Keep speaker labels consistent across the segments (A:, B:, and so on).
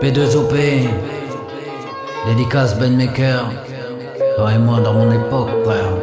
A: P2OP, dédicace Benmaker, toi et moi dans mon époque, frère.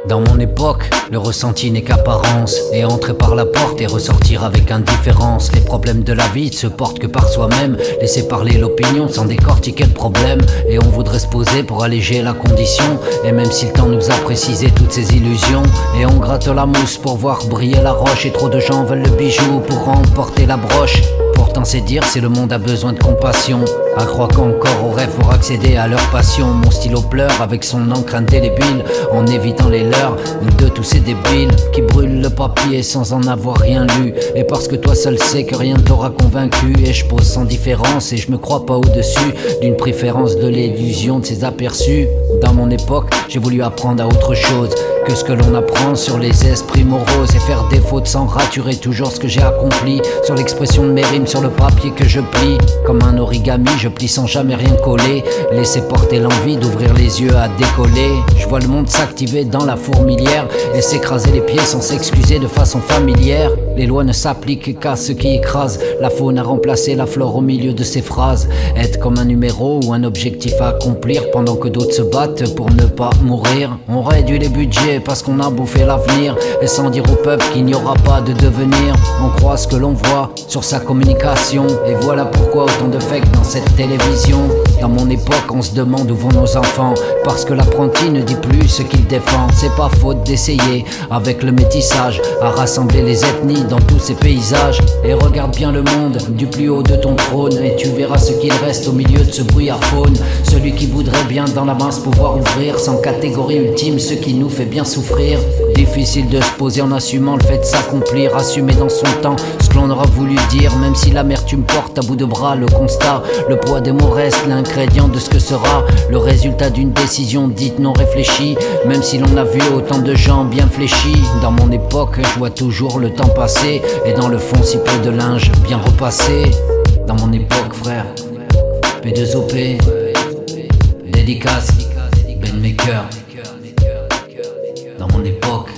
A: Dans mon époque, le ressenti n'est qu'apparence. Et entrer par la porte et ressortir avec indifférence. Les problèmes de la vie ne se portent que par soi-même. Laisser parler l'opinion sans décortiquer le problème. Et on voudrait se poser pour alléger la condition. Et même si le temps nous a précisé toutes ces illusions. Et on gratte la mousse pour voir briller la roche. Et trop de gens veulent le bijou pour emporter la broche. Pourtant c'est dire si le monde a besoin de compassion. À croire qu'encore au rêve pour accéder à leur passion. Mon stylo pleure avec son encre indélébile, en évitant les leurs de tous ces débiles qui brûlent le papier sans en avoir rien lu. Et parce que toi seul sais que rien ne t'aura convaincu. Et je pose sans différence et je me crois pas au-dessus d'une préférence de l'illusion de ces aperçus. Dans mon époque, j'ai voulu apprendre à autre chose que ce que l'on apprend sur les esprits moroses. Et faire des fautes sans raturer toujours ce que j'ai accompli. Sur l'expression de mes rimes, sur le papier que je plie. Comme un origami, je plie sans jamais rien coller. Laisser porter l'envie d'ouvrir les yeux à décoller. Je vois le monde s'activer dans la fourmilière et s'écraser les pieds sans s'excuser de façon familière. Les lois ne s'appliquent qu'à ceux qui écrasent. La faune a remplacé la flore au milieu de ces phrases. Être comme un numéro ou un objectif à accomplir pendant que d'autres se battent pour ne pas mourir. On réduit les budgets parce qu'on a bouffé l'avenir. Et sans dire au peuple qu'il n'y aura pas de devenir. On croit ce que l'on voit sur sa communication. Et voilà pourquoi autant de fakes dans cette télévision. Dans mon époque on se demande où vont nos enfants. Parce que l'apprenti ne dit plus ce qu'il défend. C'est pas faute d'essayer avec le métissage à rassembler les ethnies dans tous ces paysages. Et regarde bien le monde du plus haut de ton trône. Et tu verras ce qu'il reste au milieu de ce brouillard faune. Celui qui voudrait bien dans la masse pouvoir ouvrir sans catégorie ultime ce qui nous fait bien souffrir. Difficile de se poser en assumant le fait de s'accomplir. Assumer dans son temps ce que l'on aura voulu dire. Même si l'amertume porte à bout de bras le constat. Le poids des mots reste l'ingrédient de ce que sera le résultat d'une décision dite non réfléchie. Même si l'on a vu autant de gens bien fléchis. Dans mon époque je vois toujours le temps passer. Et dans le fond si peu de linge bien repassé. Dans mon époque frère, P2OP, dédicace Benmaker. Dans mon époque